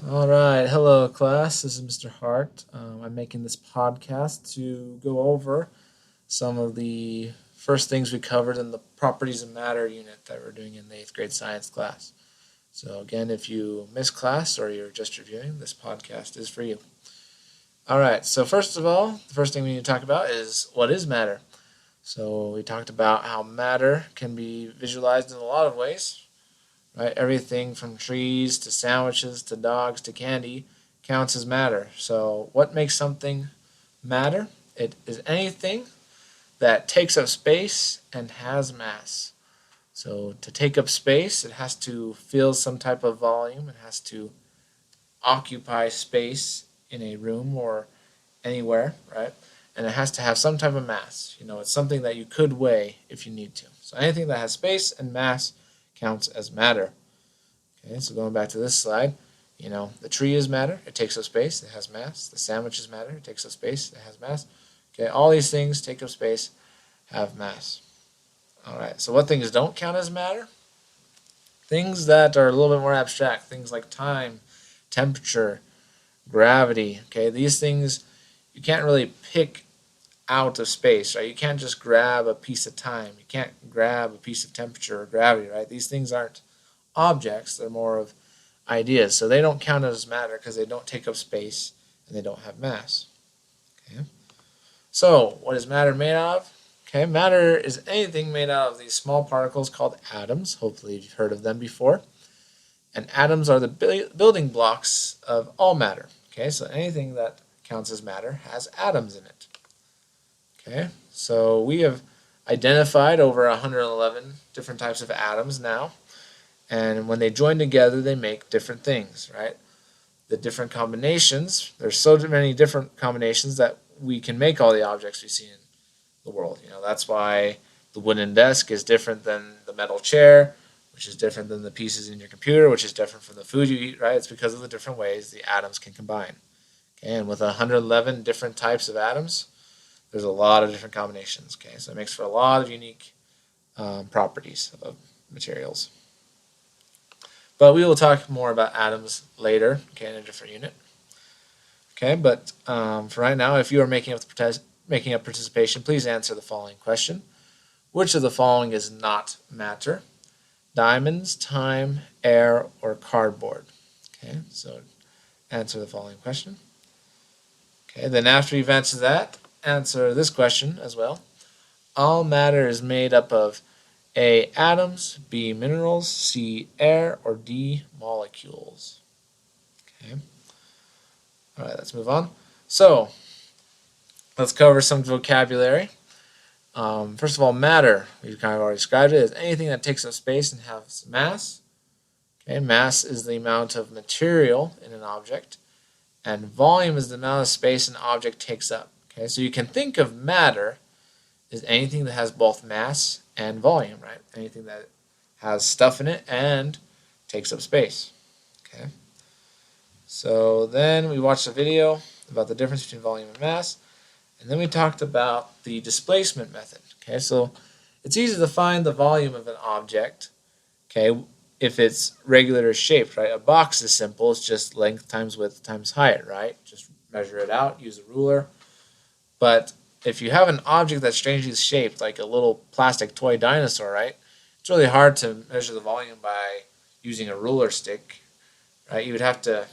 All right, hello class. This is Mr. Hart. I'm making this podcast to go over some of the first things we covered in the properties of matter unit that we're doing in the 8th grade science class. So again, if you missed class or you're just reviewing, this podcast is for you. All right, so first of all, the first thing we need to talk about is what is matter. So we talked about how matter can be visualized in a lot of ways. Right? Everything from trees to sandwiches to dogs to candy counts as matter. So what makes something matter? It is anything that takes up space and has mass. So to take up space, it has to fill some type of volume. It has to occupy space in a room or anywhere, right? And it has to have some type of mass. It's something that you could weigh if you need to. So anything that has space and mass counts as matter. Okay, so going back to this slide, the tree is matter, it takes up space, it has mass. The sandwich is matter, it takes up space, it has mass. Okay, all these things take up space, have mass. All right, so what things don't count as matter? Things that are a little bit more abstract, things like time, temperature, gravity. Okay, these things you can't really pick out of space, right? You can't just grab a piece of time. You can't grab a piece of temperature or gravity, right? These things aren't objects, they're more of ideas. So they don't count as matter because they don't take up space and they don't have mass. Okay. So what is matter made of? Okay, matter is anything made out of these small particles called atoms. Hopefully you've heard of them before. And atoms are the building blocks of all matter. Okay, so anything that counts as matter has atoms in it. Okay, so we have identified over 111 different types of atoms now. And when they join together, they make different things, right? The different combinations, there's so many different combinations that we can make all the objects we see in the world. That's why the wooden desk is different than the metal chair, which is different than the pieces in your computer, which is different from the food you eat, right? It's because of the different ways the atoms can combine. Okay, and with 111 different types of atoms, there's a lot of different combinations. Okay, so it makes for a lot of unique properties of materials. But we will talk more about atoms later, okay, in a different unit. Okay, but for right now, if you are making up participation, please answer the following question. Which of the following is not matter? Diamonds, time, air, or cardboard? Okay, so answer the following question. Okay, then after you've answered that, answer this question as well. All matter is made up of A, atoms, B, minerals, C, air, or D, molecules. Okay. All right, let's move on. So, let's cover some vocabulary. First of all, matter, we've kind of already described it as anything that takes up space and has mass. Okay, mass is the amount of material in an object, and volume is the amount of space an object takes up. Okay, so you can think of matter as anything that has both mass and volume, right? Anything that has stuff in it and takes up space. Okay. So then we watched a video about the difference between volume and mass, and then we talked about the displacement method. Okay, so it's easy to find the volume of an object, okay, if it's regular shaped, right? A box is simple, it's just length times width times height, right? Just measure it out, use a ruler. But if you have an object that's strangely shaped, like a little plastic toy dinosaur, right? It's really hard to measure the volume by using a ruler stick, right? You would have to,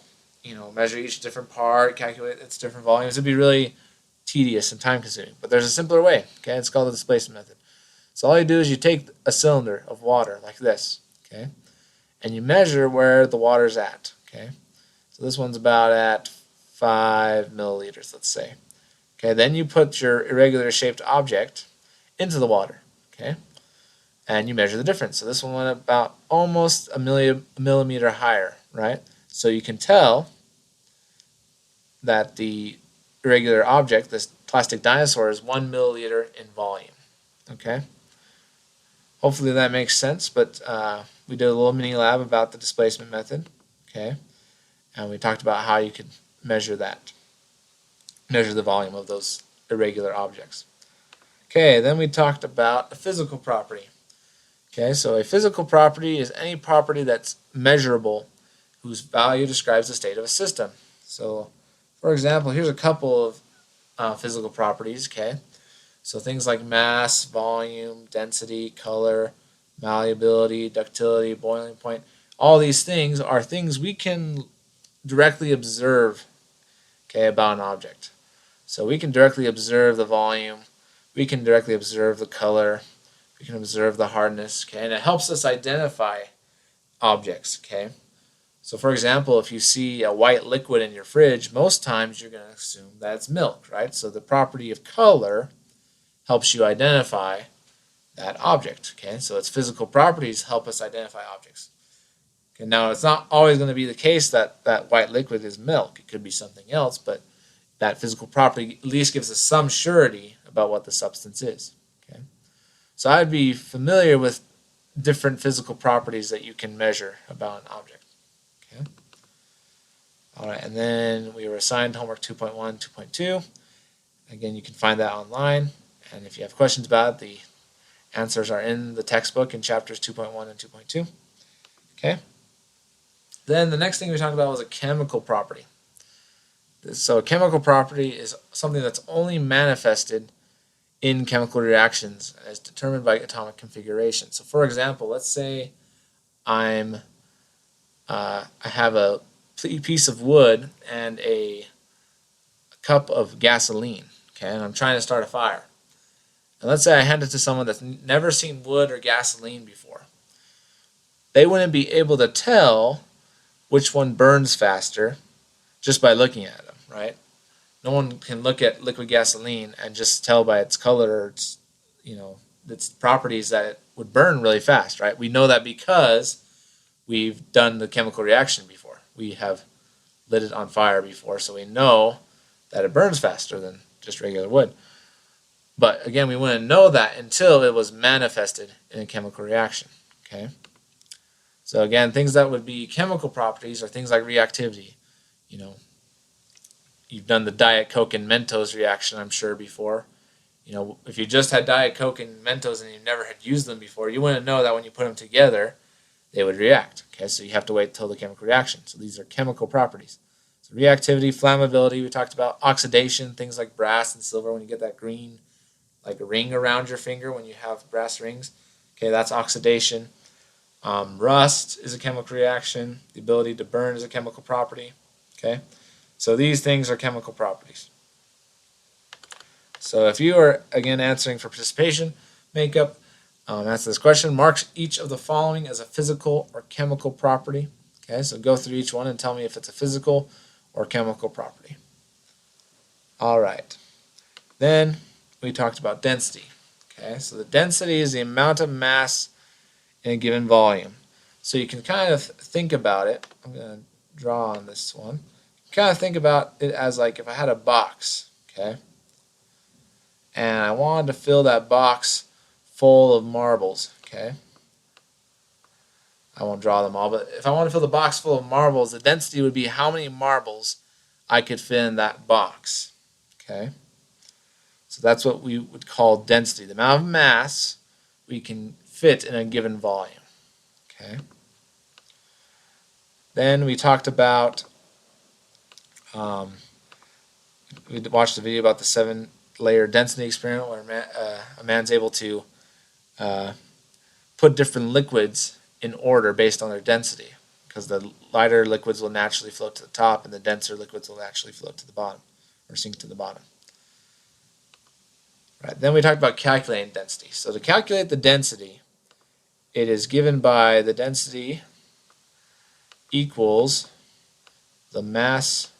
measure each different part, calculate its different volumes. It'd be really tedious and time consuming. But there's a simpler way, okay? It's called the displacement method. So all you do is you take a cylinder of water like this, okay? And you measure where the water's at, okay? So this one's about at 5 milliliters, let's say. Okay, then you put your irregular shaped object into the water, okay? And you measure the difference. So this one went about almost a millimeter higher, right? So you can tell that the irregular object, this plastic dinosaur, is 1 milliliter in volume, okay? Hopefully that makes sense, but we did a little mini lab about the displacement method, okay? And we talked about how you could measure that. Measure the volume of those irregular objects. Okay, then we talked about a physical property. Okay, so a physical property is any property that's measurable whose value describes the state of a system. So, for example, here's a couple of physical properties, okay? So things like mass, volume, density, color, malleability, ductility, boiling point, all these things are things we can directly observe, okay, about an object. So we can directly observe the volume, we can directly observe the color, we can observe the hardness, okay, and it helps us identify objects, okay. So for example, if you see a white liquid in your fridge, most times you're going to assume that it's milk, right? So the property of color helps you identify that object, okay? So its physical properties help us identify objects. Okay, now it's not always going to be the case that that white liquid is milk. It could be something else, but that physical property at least gives us some surety about what the substance is, okay? So I'd be familiar with different physical properties that you can measure about an object. Okay. All right, and then we were assigned homework 2.1, 2.2. Again, you can find that online, and if you have questions about it, the answers are in the textbook in chapters 2.1 and 2.2. Okay. Then the next thing we talked about was a chemical property. So a chemical property is something that's only manifested in chemical reactions as determined by atomic configuration. So for example, let's say I have a piece of wood and a cup of gasoline, okay, and I'm trying to start a fire. And let's say I hand it to someone that's never seen wood or gasoline before. They wouldn't be able to tell which one burns faster just by looking at them, right? No one can look at liquid gasoline and just tell by its color or its, its properties that it would burn really fast, right? We know that because we've done the chemical reaction before. We have lit it on fire before, so we know that it burns faster than just regular wood. But again, we wouldn't know that until it was manifested in a chemical reaction, okay? So again, things that would be chemical properties are things like reactivity. You've done the Diet Coke and Mentos reaction, I'm sure, before. If you just had Diet Coke and Mentos and you never had used them before, you wouldn't know that when you put them together, they would react. Okay, so you have to wait until the chemical reaction. So these are chemical properties. So reactivity, flammability, we talked about oxidation, things like brass and silver. When you get that green, like a ring around your finger when you have brass rings, okay, that's oxidation. Rust is a chemical reaction. The ability to burn is a chemical property. Okay, so these things are chemical properties. So if you are, again, answering for participation, makeup, answer this question. Mark each of the following as a physical or chemical property. Okay, so go through each one and tell me if it's a physical or chemical property. All right. Then we talked about density. Okay, so the density is the amount of mass in a given volume. So you can kind of think about it. I'm going to draw on this one. Kind of think about it as like if I had a box, okay, and I wanted to fill that box full of marbles, okay. I won't draw them all, but if I want to fill the box full of marbles, the density would be how many marbles I could fit in that box, okay. So that's what we would call density, the amount of mass we can fit in a given volume, okay. Then we talked about, we watched a video about the 7-layer density experiment where a man's able to put different liquids in order based on their density, because the lighter liquids will naturally float to the top and the denser liquids will naturally float to the bottom or sink to the bottom. Right. Then we talked about calculating density. So to calculate the density, it is given by the density equals the mass.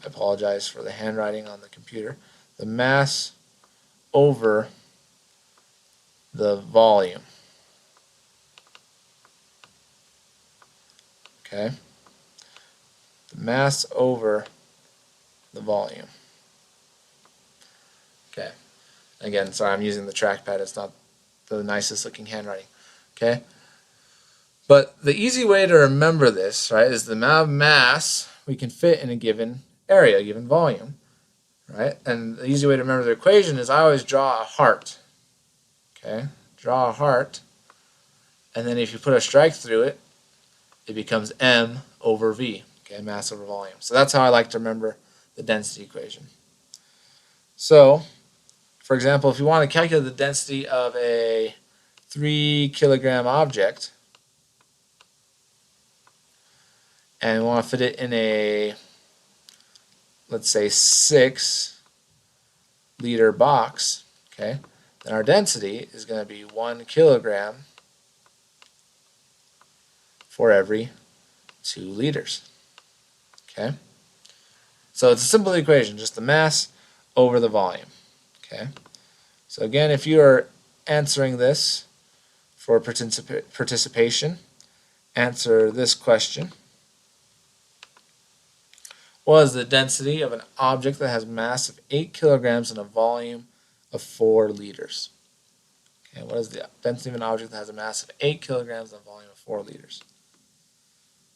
I apologize for the handwriting on the computer. The mass over the volume. Okay? The mass over the volume. Okay. Again, sorry, I'm using the trackpad. It's not the nicest looking handwriting. Okay? But the easy way to remember this, right, is the amount of mass we can fit in a given area, a given volume, right? And the easy way to remember the equation is I always draw a heart. Okay? Draw a heart, and then if you put a strike through it, it becomes m over v, okay, mass over volume. So that's how I like to remember the density equation. So, for example, if you want to calculate the density of a 3 kilogram object, and we want to fit it in a, let's say, 6 liter box, okay, then our density is going to be 1 kilogram for every 2 liters. Okay, so it's a simple equation, just the mass over the volume. Okay, so again, if you are answering this for participation, answer this question. What is the density of an object that has mass of 8 kilograms and a volume of 4 liters? Okay, what is the density of an object that has a mass of 8 kilograms and a volume of 4 liters?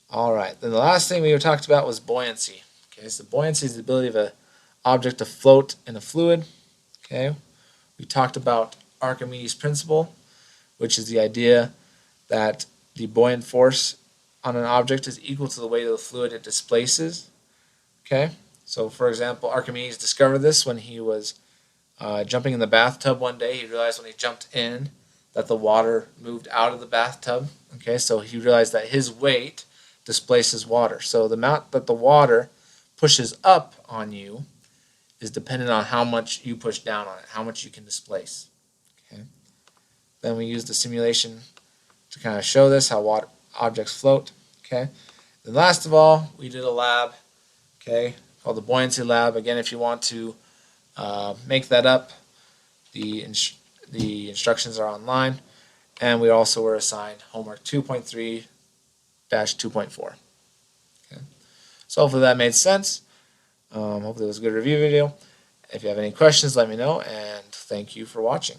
All right, then the last thing we talked about was buoyancy. Okay, so buoyancy is the ability of an object to float in a fluid. Okay, we talked about Archimedes' principle, which is the idea that the buoyant force on an object is equal to the weight of the fluid it displaces. Okay, so for example, Archimedes discovered this when he was jumping in the bathtub one day. He realized when he jumped in that the water moved out of the bathtub. Okay, so he realized that his weight displaces water. So the amount that the water pushes up on you is dependent on how much you push down on it, how much you can displace. Okay. Then we used the simulation to kind of show this, how water objects float. Okay. Then last of all, we did a lab, okay, called the buoyancy lab. Again, if you want to make that up, the instructions are online, and we also were assigned homework 2.3-2.4. Okay. So hopefully that made sense. Hopefully it was a good review video. If you have any questions, let me know, and thank you for watching.